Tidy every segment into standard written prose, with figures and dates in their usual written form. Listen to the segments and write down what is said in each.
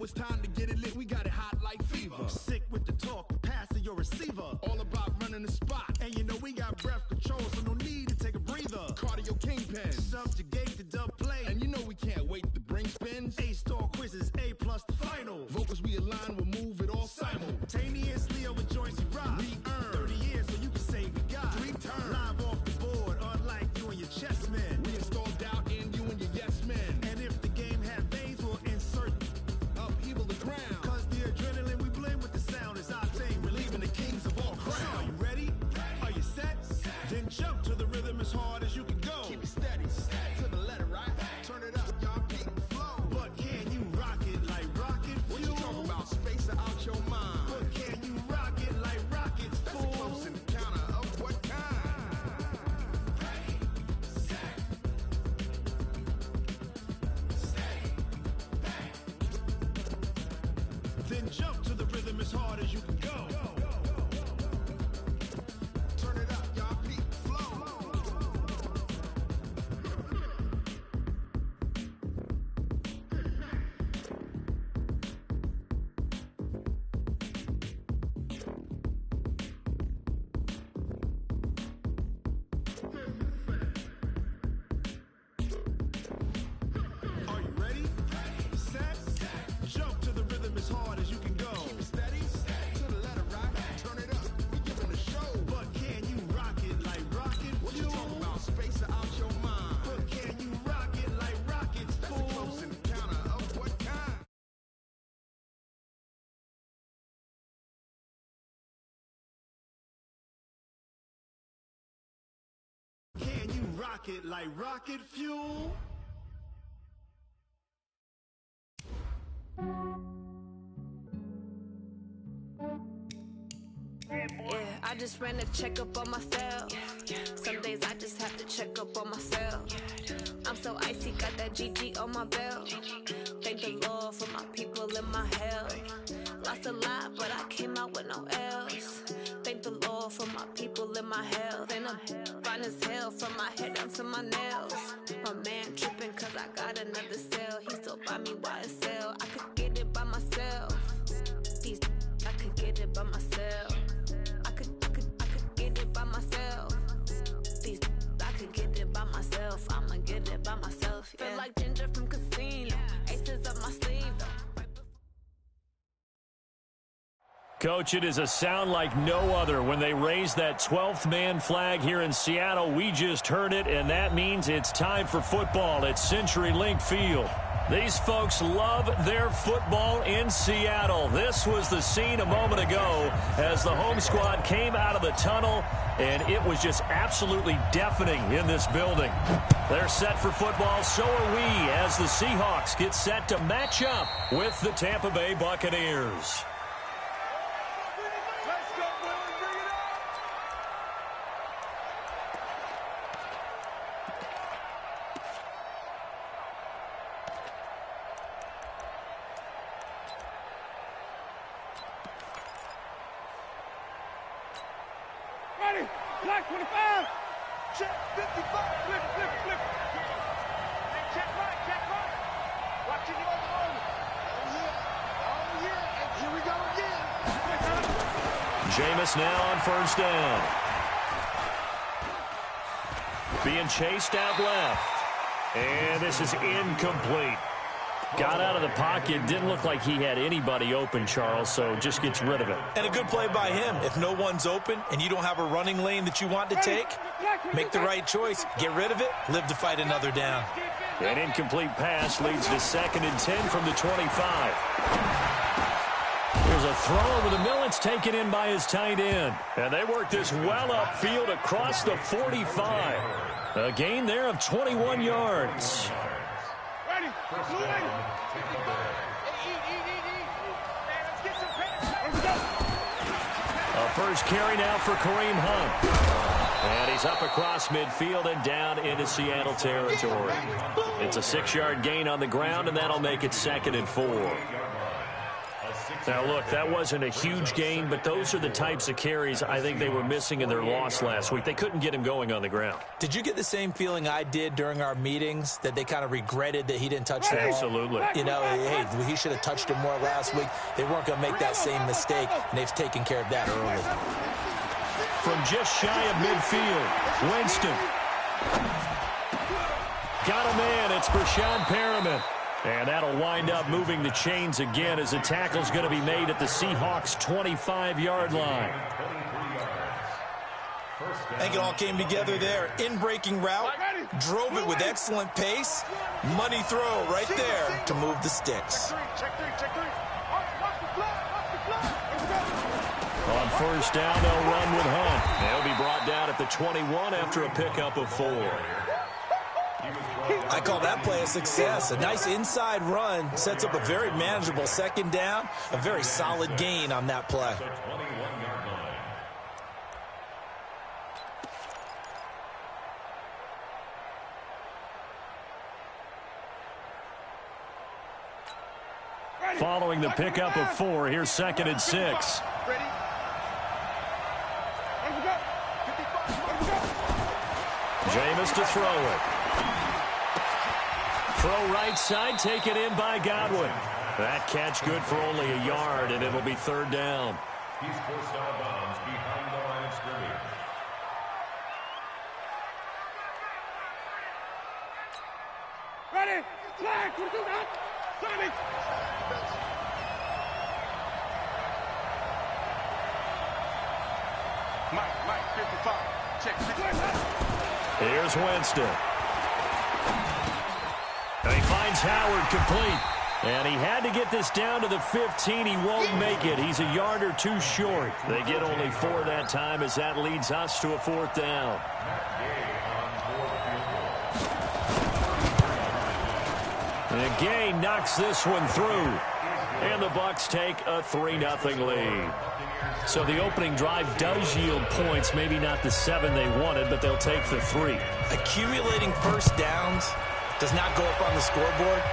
it's time to get it lit. We got it hot like fever. Sick with the talk, passing your receiver. All about running the spot. And you know we got breath control, so no need to take a breather. Cardio kingpin. Subjugate the dub play. And you know we can't wait to bring spins. A-star quizzes, A+ the final. Vocals we align, we'll move it all simultaneously over joints we rock. We earn 30 years, so you can say we got 3 turns. Live off the board, unlike you and your chess men. We installed doubt in you and your yes men. And if the game had veins, we'll insert upheaval the ground. Cause the adrenaline we blend with the sound is our thing. Relieving the kings of all crowns. So are you ready? Are you set? Then jump to the rhythm as hard as you can go. Keep it steady, to the letter, right? Turn it up, y'all, keep the flow. But can you rock it like rocket fuel? What you talking about? Space out your mind. But can you rock it like rockets, fool? That's a close encounter of what kind? Ready, set, stay, bang. Then jump to the rhythm as hard as you can go. Turn it up, y'all, keep the flow. Are you ready? Set, jump to the rhythm as hard as you can go. Keep it steady, to the letter, right? Turn it up, we giving a show. But can you rock it like rocket What you fuel? talking about? Space out your mind. But can you rock it like rockets, That's a fool? close encounter of what kind? Can you rock it like rocket fuel? Yeah, I just ran a checkup on myself. Some days I just have to check up on myself. I'm so icy, got that GG on my belt. Thank the Lord for my people and my health. Lost a lot, but I came out with no L's. Thank the Lord for my people and my health. And I'm fine as hell from my head down to my nails. My man tripping cause I got another cell. He still buy me YSL. I could get it by myself. These I could get it by myself. I could get it by myself. These I could get it by myself. I'ma get it by myself. Yeah. Feel like Ginger from Casino. Aces up my sleeve though. Coach, it is a sound like no other when they raise that 12th man flag here in Seattle. We just heard it, and that means it's time for football at CenturyLink Field. These folks love their football in Seattle. This was the scene a moment ago as the home squad came out of the tunnel, and it was just absolutely deafening in this building. They're set for football, so are we, as the Seahawks get set to match up with the Tampa Bay Buccaneers. Black 25. Check 55. Flip, flip, flip. Hey, check right. Watching you over. Oh, yeah. And here we go again. Jameis now on first down. Being chased out left. And this is incomplete. Got out of the pocket. Didn't look like he had anybody open, Charles, so just gets rid of it. And a good play by him. If no one's open and you don't have a running lane that you want to take, make the right choice. Get rid of it. Live to fight another down. An incomplete pass leads to 2nd and 10 from the 25. There's a throw over the middle. It's taken in by his tight end. And they work this well upfield across the 45. A gain there of 21 yards. A first carry now for Kareem Hunt. And he's up across midfield and down into Seattle territory. It's a 6-yard gain on the ground, and that'll make it 2nd and 4. A 6 Now, look, that wasn't a huge gain, but those are the types of carries I think they were missing in their loss last week. They couldn't get him going on the ground. Did you get the same feeling I did during our meetings, that they kind of regretted that he didn't touch the ball? Absolutely. You know, hey, he should have touched it more last week. They weren't going to make that same mistake, and they've taken care of that early. From just shy of midfield, Winston. Got a man. It's Brashad Perriman. And that'll wind up moving the chains again as the tackle's going to be made at the Seahawks' 25-yard line. I think it all came together there. In-breaking route, drove it with excellent pace. Money throw right there to move the sticks. On first down, they'll run with Hunt. They'll be brought down at the 21 after a pickup of 4. I call that play a success. A nice inside run sets up a very manageable second down. A very solid gain on that play. Following the pickup of 4, here's 2nd and 6. Jameis to throw it. Throw right side, taken in by Godwin. That catch good for only a yard, and it'll be 3rd down. He's forced out of bounds behind the line of scrimmage. Ready? Flag! What do that? Ready? Mike, 55. Check. Here's Winston. And he finds Howard complete. And he had to get this down to the 15. He won't make it. He's a yard or 2 short. They get only 4 that time as that leads us to a 4th down. And Gay knocks this one through. And the Bucs take a 3-0 lead. So the opening drive does yield points. Maybe not the 7 they wanted, but they'll take the 3. Accumulating first downs does not go up on the scoreboard,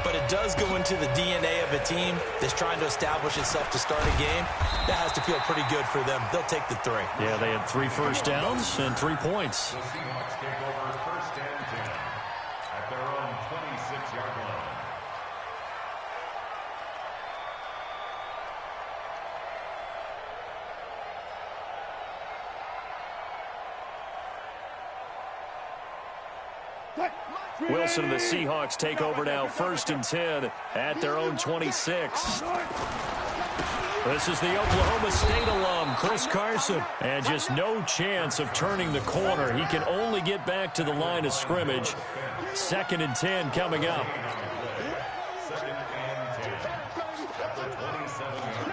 but it does go into the DNA of a team that's trying to establish itself to start a game. That has to feel pretty good for them. They'll take the 3. Yeah, they had 3 first downs and 3 points. The Seahawks take over 1st and 10 at their own 26-yard line. Wilson and the Seahawks take over now, 1st and 10 at their own 26. This is the Oklahoma State alum, Chris Carson. And just no chance of turning the corner. He can only get back to the line of scrimmage. 2nd and 10 coming up. 2nd and 10 at the 27-yard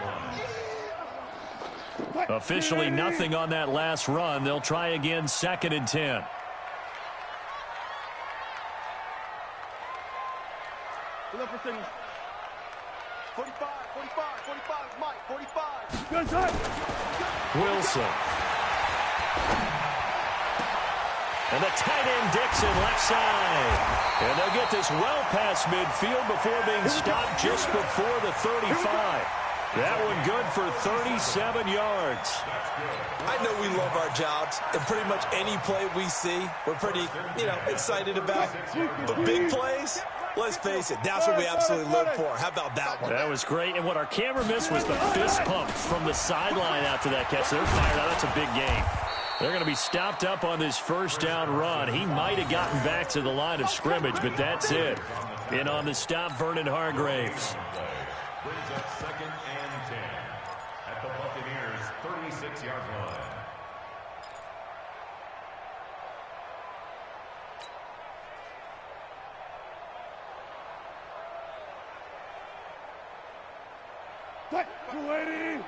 line. Officially nothing on that last run. They'll try again, 2nd and 10. Look for things. 45, Mike, 45. Good side. Wilson. And the tight end Dixon left side. And they'll get this well past midfield before being stopped just before the 35. That one good for 37 yards. I know we love our jobs, and pretty much any play we see, we're pretty, excited about. But big plays, let's face it, that's what we absolutely live for. How about that one? That was great. And what our camera missed was the fist pump from the sideline after that catch. They're fired out. That's a big game. They're going to be stopped up on this 1st down run. He might have gotten back to the line of scrimmage, but that's it. In on the stop, Vernon Hargraves. Brings up 2nd and 10 at the Buccaneers' 36-yard line. Ready?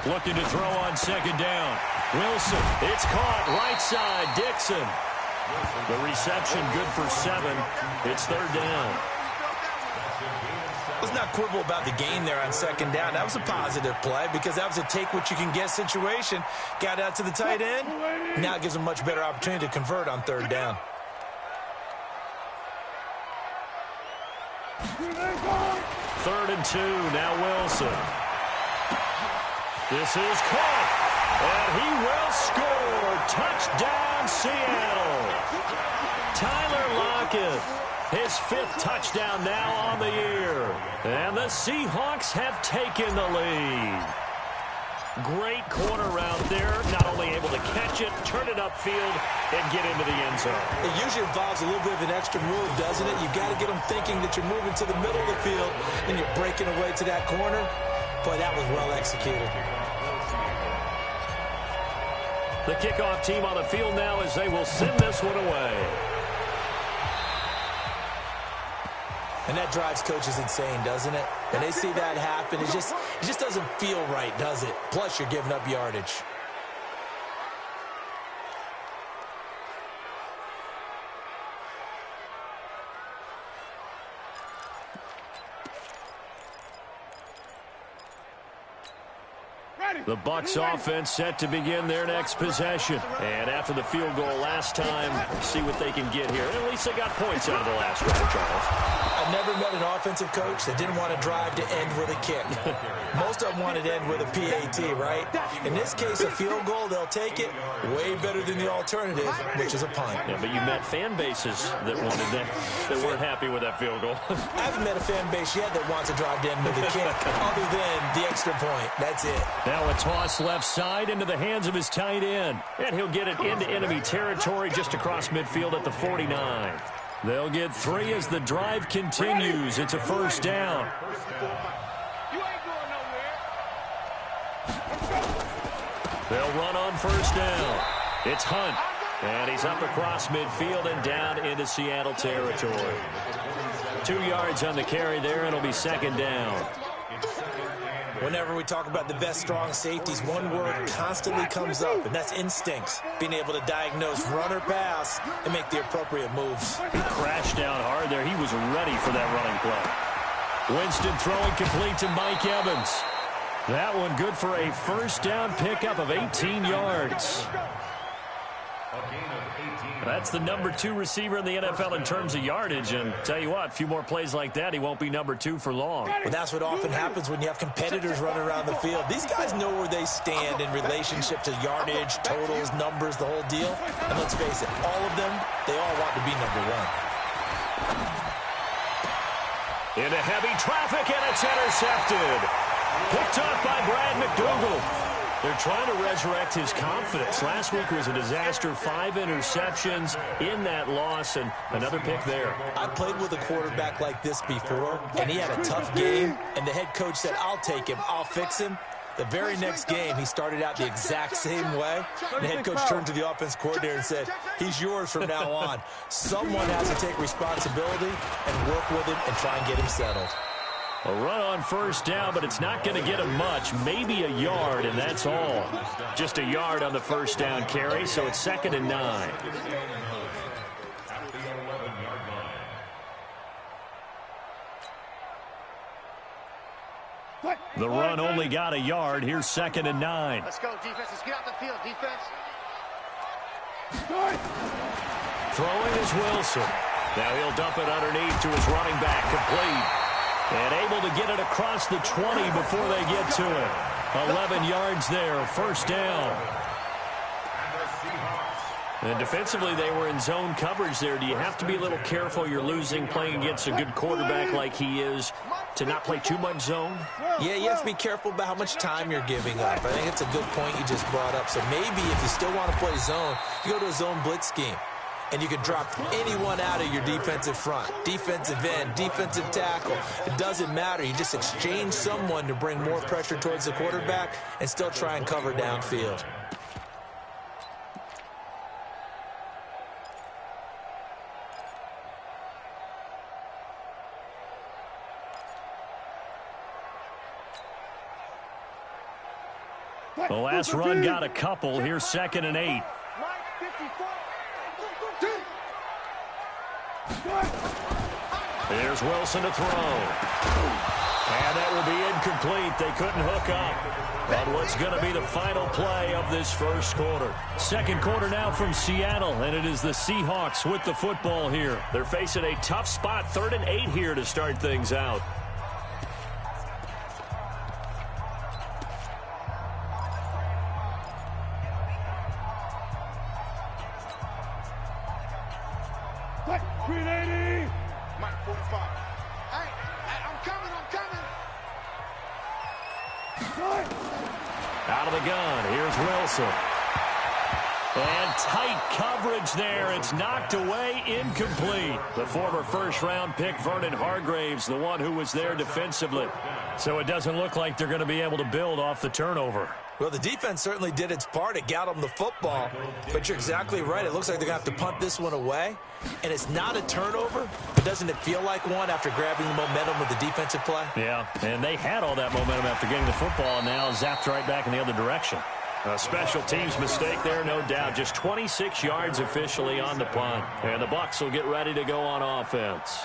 Looking to throw on 2nd down. Wilson, it's caught right side, Dixon. The reception good for 7. It's 3rd down. Let's not quibble about the gain there on 2nd down. That was a positive play because that was a take-what-you-can-get situation. Got out to the tight end. Now it gives them a much better opportunity to convert on 3rd down. 3rd and 2. Now Wilson. This is caught. And he will score. Touchdown, Seattle. Tyler Lockett, his 5th touchdown now on the year. And the Seahawks have taken the lead. Great corner route there. Not only able to catch it, turn it upfield, and get into the end zone. It usually involves a little bit of an extra move, doesn't it? You've got to get them thinking that you're moving to the middle of the field and you're breaking away to that corner. Boy, that was well executed. The kickoff team on the field now as they will send this one away. And that drives coaches insane, doesn't it? When they see that happen, it just doesn't feel right, does it? Plus, you're giving up yardage. The Bucs offense set to begin their next possession. And after the field goal last time, see what they can get here. At least they got points out of the last drive, Charles. I've never met an offensive coach that didn't want to drive to end with a kick. Most of them wanted to end with a PAT, right? In this case, a field goal, they'll take it. Way better than the alternative, which is a punt. Yeah, but you met fan bases that wanted that weren't happy with that field goal. I haven't met a fan base yet that wants to drive to end with a kick, other than the extra point. That's it. Now a toss left side into the hands of his tight end. And he'll get it into enemy territory just across midfield at the 49. They'll get 3 as the drive continues. It's a 1st down. They'll run on 1st down. It's Hunt. And he's up across midfield and down into Seattle territory. 2 yards on the carry there, and it'll be 2nd down. Whenever we talk about the best strong safeties, one word constantly comes up, and that's instincts. Being able to diagnose run or pass and make the appropriate moves. He crashed down hard there. He was ready for that running play. Winston throwing complete to Mike Evans. That one good for a 1st down pickup of 18 yards. That's the number 2 receiver in the NFL in terms of yardage. And tell you what, a few more plays like that, he won't be number 2 for long. Well, that's what often happens when you have competitors running around the field. These guys know where they stand in relationship to yardage, totals, numbers, the whole deal. And let's face it, all of them, they all want to be number 1. Into heavy traffic, and it's intercepted. Picked up by Brad McDougal. They're trying to resurrect his confidence. Last week was a disaster. 5 interceptions in that loss, and another pick there. I played with a quarterback like this before, and he had a tough game, and the head coach said, I'll take him, I'll fix him. The very next game, he started out the exact same way. And the head coach turned to the offense coordinator and said, he's yours from now on. Someone has to take responsibility and work with him and try and get him settled. A run on 1st down, but it's not going to get him much. Maybe a yard, and that's all. Just a yard on the 1st down carry, so it's 2nd and 9. The run only got a yard. Here's 2nd and 9. Let's go, defense. Let's get out the field, defense. Throwing is Wilson. Now he'll dump it underneath to his running back, complete. And able to get it across the 20 before they get to it. 11 yards there, 1st down. And defensively, they were in zone coverage there. Do you have to be a little careful? You're losing playing against a good quarterback like he is to not play too much zone? Yeah, you have to be careful about how much time you're giving up. I think it's a good point you just brought up. So maybe if you still want to play zone, you go to a zone blitz scheme. And you can drop anyone out of your defensive front. Defensive end, defensive tackle. It doesn't matter. You just exchange someone to bring more pressure towards the quarterback and still try and cover downfield. The last run got a couple. Here's 2nd and 8. Here's Wilson to throw. And that will be incomplete. They couldn't hook up on what's going to be the final play of this 1st quarter. 2nd quarter now from Seattle, and it is the Seahawks with the football here. They're facing a tough spot, 3rd and 8 here to start things out. 380. Mike 45. Hey, I'm coming. Out of the gun, here's Wilson. And tight coverage there. It's knocked away, incomplete. The former first-round pick, Vernon Hargraves, the one who was there defensively. So it doesn't look like they're going to be able to build off the turnover. Well, the defense certainly did its part. It got them the football. But you're exactly right. It looks like they're going to have to punt this one away. And it's not a turnover, but doesn't it feel like one after grabbing the momentum with the defensive play? Yeah, and they had all that momentum after getting the football, and now zapped right back in the other direction. A special teams mistake there, no doubt. Just 26 yards officially on the punt. And the Bucs will get ready to go on offense.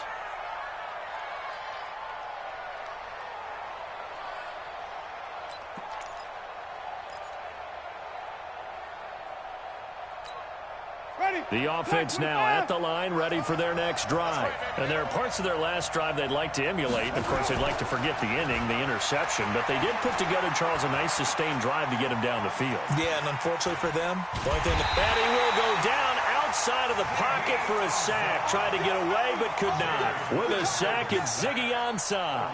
The offense now at the line, ready for their next drive. And there are parts of their last drive they'd like to emulate. Of course, they'd like to forget the inning, the interception. But they did put together, Charles, a nice sustained drive to get him down the field. Yeah, and unfortunately for them, the only thing and he will go down outside of the pocket for a sack. Tried to get away, but could not. With a sack, it's Ziggy Ansah.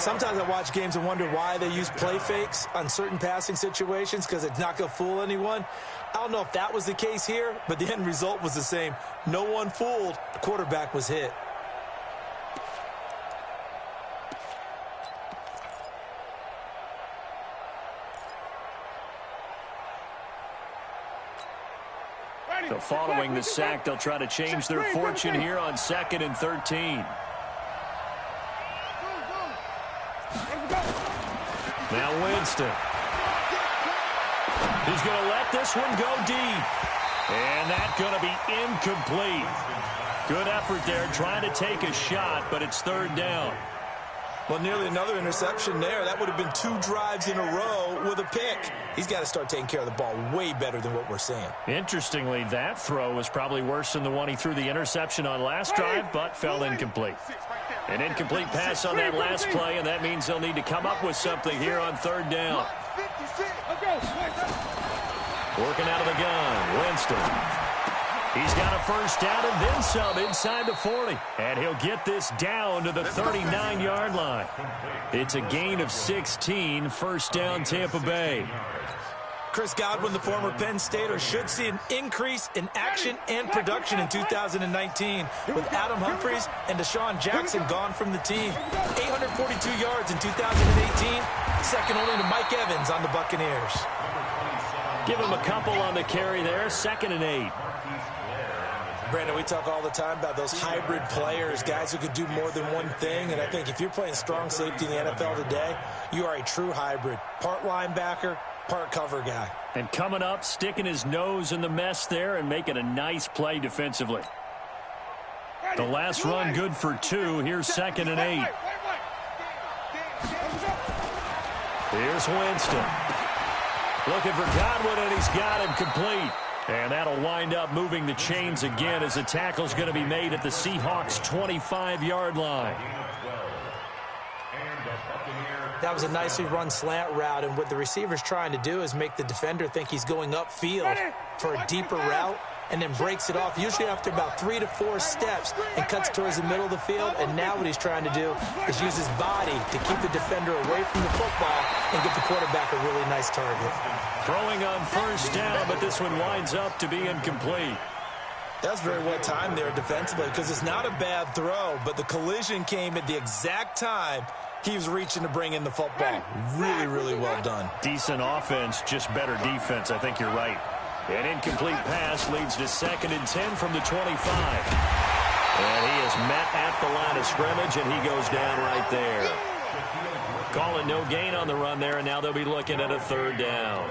Sometimes I watch games and wonder why they use play fakes on certain passing situations, because it's not going to fool anyone. I don't know if that was the case here, but the end result was the same. No one fooled. The quarterback was hit. So following the sack, they'll try to change their fortune here on 2nd and 13. Now Winston. He's going to let this one go deep. And that's going to be incomplete. Good effort there, trying to take a shot, but it's 3rd down. Well, nearly another interception there. That would have been 2 drives in a row with a pick. He's got to start taking care of the ball way better than what we're seeing. Interestingly, that throw was probably worse than the one he threw the interception on last drive, but fell incomplete. An incomplete pass on that last play, and that means they'll need to come up with something here on 3rd down. Working out of the gun, Winston. He's got a 1st down and then some inside the 40. And he'll get this down to the 39-yard line. It's a gain of 16, 1st down Tampa Bay. Chris Godwin, the former Penn Stater, should see an increase in action and production in 2019 with Adam Humphries and Deshaun Jackson gone from the team. 842 yards in 2018, second only to Mike Evans on the Buccaneers. Give him a couple on the carry there, 2nd and 8. Brandon, we talk all the time about those hybrid players, guys who could do more than one thing, and I think if you're playing strong safety in the NFL today, you are a true hybrid. Part linebacker, part cover guy. And coming up, sticking his nose in the mess there and making a nice play defensively. The last run good for 2. Here's 2nd and 8. Here's Winston. Looking for Godwin, and he's got him complete. And that'll wind up moving the chains again as the tackle's going to be made at the Seahawks' 25-yard line. That was a nicely run slant route, and what the receiver's trying to do is make the defender think he's going upfield for a deeper route, and then breaks it off, usually after about 3 to 4 steps, and cuts towards the middle of the field. And now what he's trying to do is use his body to keep the defender away from the football and get the quarterback a really nice target. Throwing on 1st down, but this one winds up to be incomplete. That's very well timed there defensively, because it's not a bad throw, but the collision came at the exact time he was reaching to bring in the football. Really, really well done. Decent offense, just better defense. I think you're right. An incomplete pass leads to 2nd and 10 from the 25. And he is met at the line of scrimmage, and he goes down right there. Calling no gain on the run there, and now they'll be looking at a 3rd down.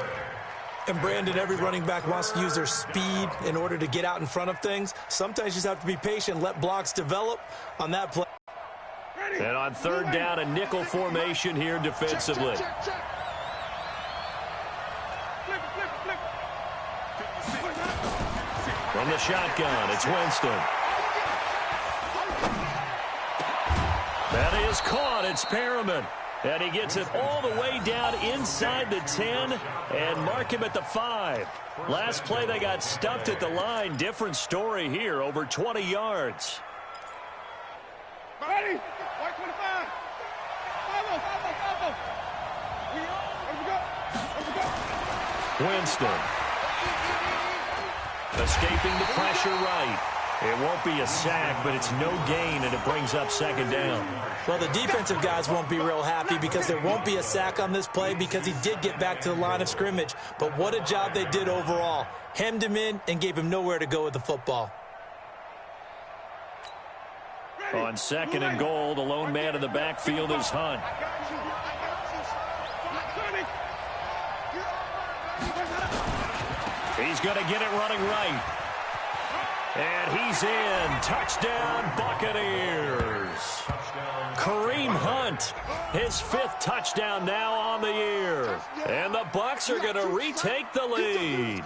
And Brandon, every running back wants to use their speed in order to get out in front of things. Sometimes you just have to be patient, let blocks develop on that play. And on 3rd down, a nickel formation here defensively. From the shotgun, it's Winston. That is caught. It's Perriman. And he gets it all the way down inside the 10 and mark him at the 5. Last play, they got stuffed at the line. Different story here, over 20 yards. Ready? 125. 5-0. Winston. Escaping the pressure right. It won't be a sack, but it's no gain, and it brings up second down. Well, the defensive guys won't be real happy because there won't be a sack on this play because he did get back to the line of scrimmage. But what a job they did overall. Hemmed him in and gave him nowhere to go with the football. On second and goal, the lone man in the backfield is Hunt. He's going to get it running right. And he's in. Touchdown, Buccaneers. Kareem Hunt, his 5th touchdown now on the year. And the Bucs are going to retake the lead.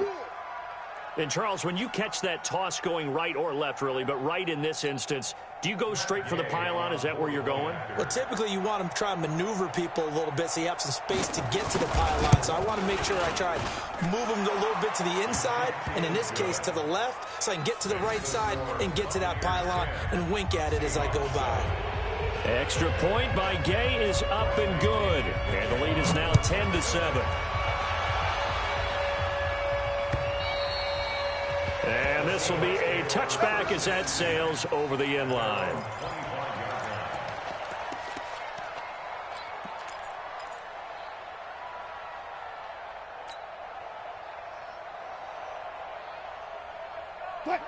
And, Charles, when you catch that toss going right or left, really, but right in this instance, do you go straight for the pylon? Is that where you're going? Well, typically you want to try and maneuver people a little bit so you have some space to get to the pylon. So I want to make sure I try and move them a little bit to the inside, and in this case to the left, so I can get to the right side and get to that pylon and wink at it as I go by. Extra point by Gay is up and good. And the lead is now 10-7. And this will be a touchback as that sails over the end line.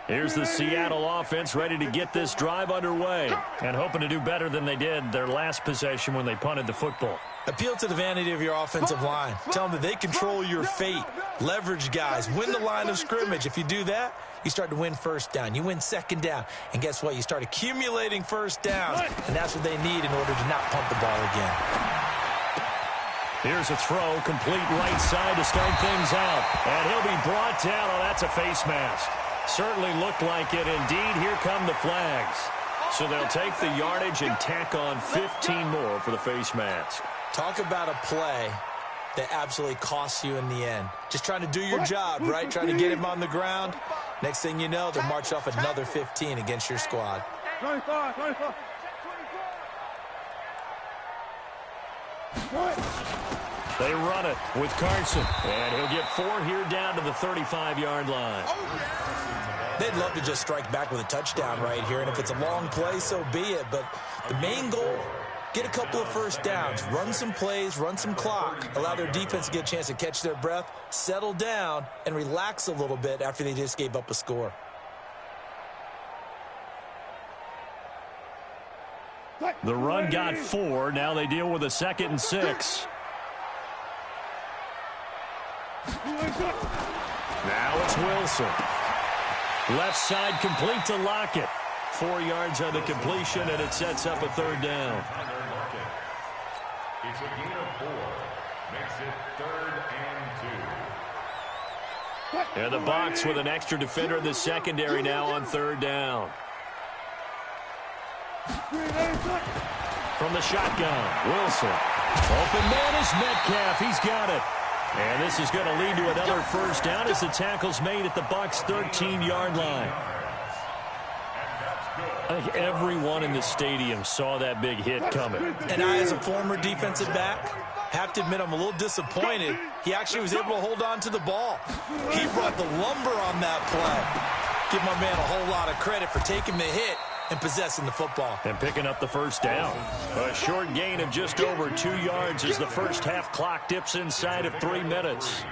Here's the Seattle offense ready to get this drive underway and hoping to do better than they did their last possession when they punted the football. Appeal to the vanity of your offensive line. Tell them that they control your fate. Leverage guys. Win the line of scrimmage. If you do that, you start to win first down. You win second down. And guess what? You start accumulating first downs. And that's what they need in order to not punt the ball again. Here's a throw. Complete right side to start things out. And he'll be brought down. Oh, that's a face mask. Certainly looked like it. Indeed, here come the flags. So they'll take the yardage and tack on 15 more for the face mask. Talk about a play that absolutely costs you in the end. Just trying to do your job, right? Trying to get him on the ground. Next thing you know, they'll march off another 15 against your squad. 25. They run it with Carson. And he'll get 4 here down to the 35-yard line. They'd love to just strike back with a touchdown right here. And if it's a long play, so be it. But the main goal, get a couple of first downs, run some plays, run some clock, allow their defense to get a chance to catch their breath, settle down, and relax a little bit after they just gave up a score. The run got 4. Now they deal with a 2nd and 6. Now it's Wilson. Left side complete to Lockett. 4 yards on the completion, and it sets up a 3rd down. It's a gain of 4. Makes it 3rd and 2. And the Bucs with an extra defender in the secondary now on 3rd down. From the shotgun, Wilson. Open man is Metcalf. He's got it. And this is going to lead to another first down as the tackle's made at the Bucs' 13-yard line. I think everyone in the stadium saw that big hit coming. And I, as a former defensive back, have to admit I'm a little disappointed. He actually was able to hold on to the ball. He brought the lumber on that play. Give my man a whole lot of credit for taking the hit and possessing the football. And picking up the first down. A short gain of just over 2 yards as the first half clock dips inside of 3 minutes.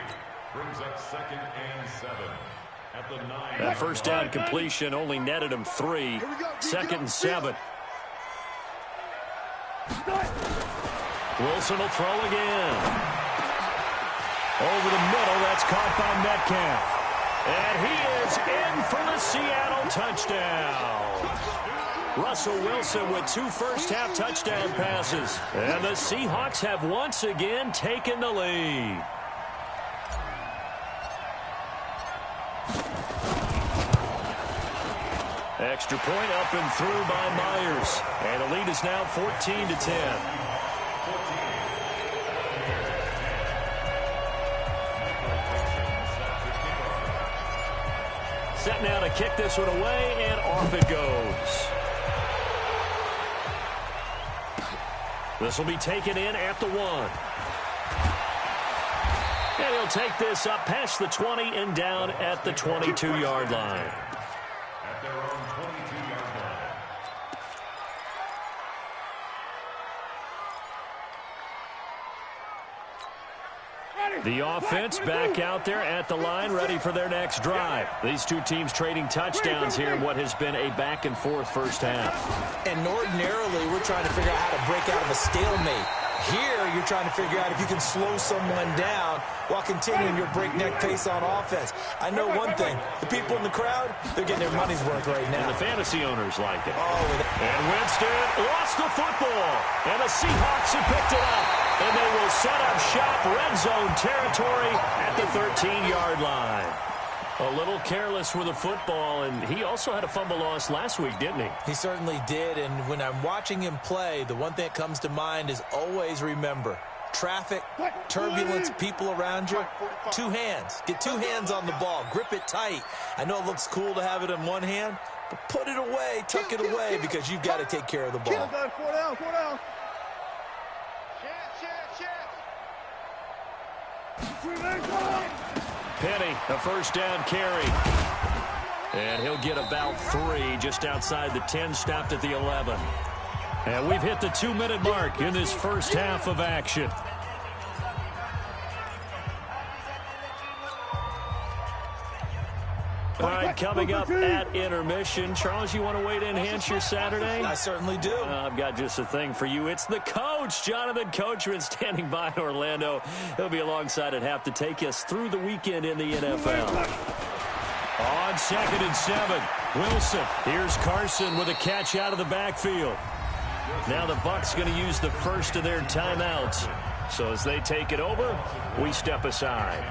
Brings up 2nd and 7 at the 9. That first down completion only netted him 3. 2nd and 7. Wilson will throw again. Over the middle, that's caught by Metcalf. And he is in for the Seattle touchdown. Russell Wilson with 2 first-half touchdown passes. And the Seahawks have once again taken the lead. Extra point up and through by Myers. And the lead is now 14-10. set now to kick this one away, and off it goes. This will be taken in at the 1. And he'll take this up past the 20 and down at the 22-yard line. At their own 22-yard line. The offense back out there at the line, ready for their next drive. These two teams trading touchdowns here in what has been a back-and-forth first half. And ordinarily, we're trying to figure out how to break out of a stalemate. Here, you're trying to figure out if you can slow someone down while continuing your breakneck pace on offense. I know one thing. The people in the crowd, they're getting their money's worth right now. And the fantasy owners like it. Oh, and Winston lost the football. And the Seahawks have picked it up. And they will set up shop red zone territory at the 13-yard line. A little careless with the football, and he also had a fumble loss last week, didn't he? He certainly did, and when I'm watching him play, the one thing that comes to mind is always remember, traffic, turbulence, people around you, 2 hands. Get 2 hands on the ball. Grip it tight. I know it looks cool to have it in one hand, but put it away, tuck it away, because you've got to take care of the ball. 4 down. Penny, a first down carry. And he'll get about 3 just outside the 10, stopped at the 11. And we've hit the 2-minute mark in this first half of action. All right, coming up at intermission. Charles, you want to wait to enhance your Saturday? I certainly do. I've got just a thing for you. It's the coach, Jonathan Coachman, standing by in Orlando. He'll be alongside at half to take us through the weekend in the NFL. On 2nd and 7, Wilson. Here's Carson with a catch out of the backfield. Now the Bucs going to use the first of their timeouts. So as they take it over, we step aside.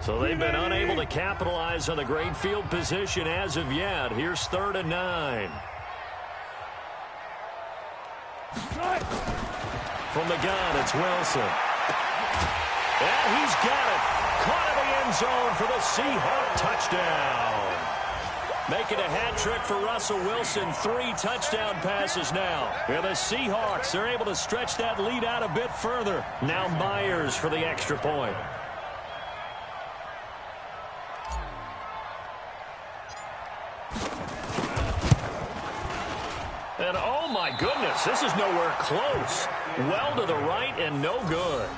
So they've been unable to capitalize on the great field position as of yet. Here's 3rd and 9. From the gun, it's Wilson. And he's got it. Caught in the end zone for the Seahawk touchdown. Making a hat trick for Russell Wilson. 3 touchdown passes now. And the Seahawks are able to stretch that lead out a bit further. Now Myers for the extra point. And oh my goodness, this is nowhere close. Well to the right and no good.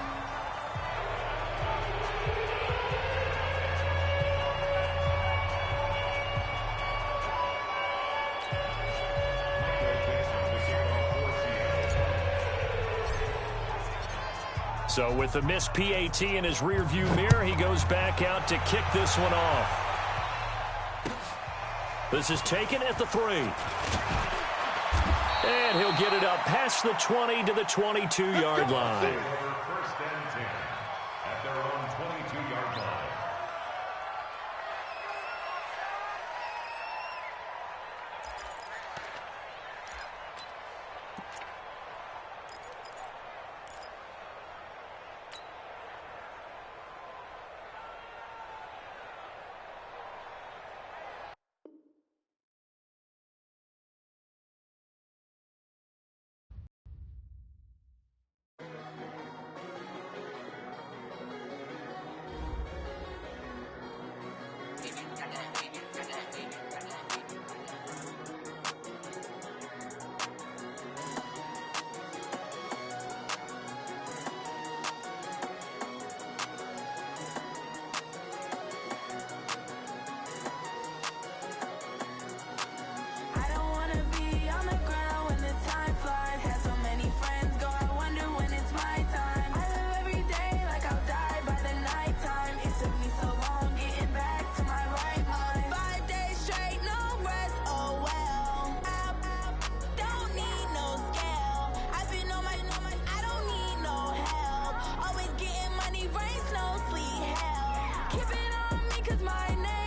So with the missed PAT in his rearview mirror, he goes back out to kick this one off. This is taken at the 3. And he'll get it up past the 20 to the 22-yard line. First and 10 at their own 22-yard line. Keep it on me 'cause my name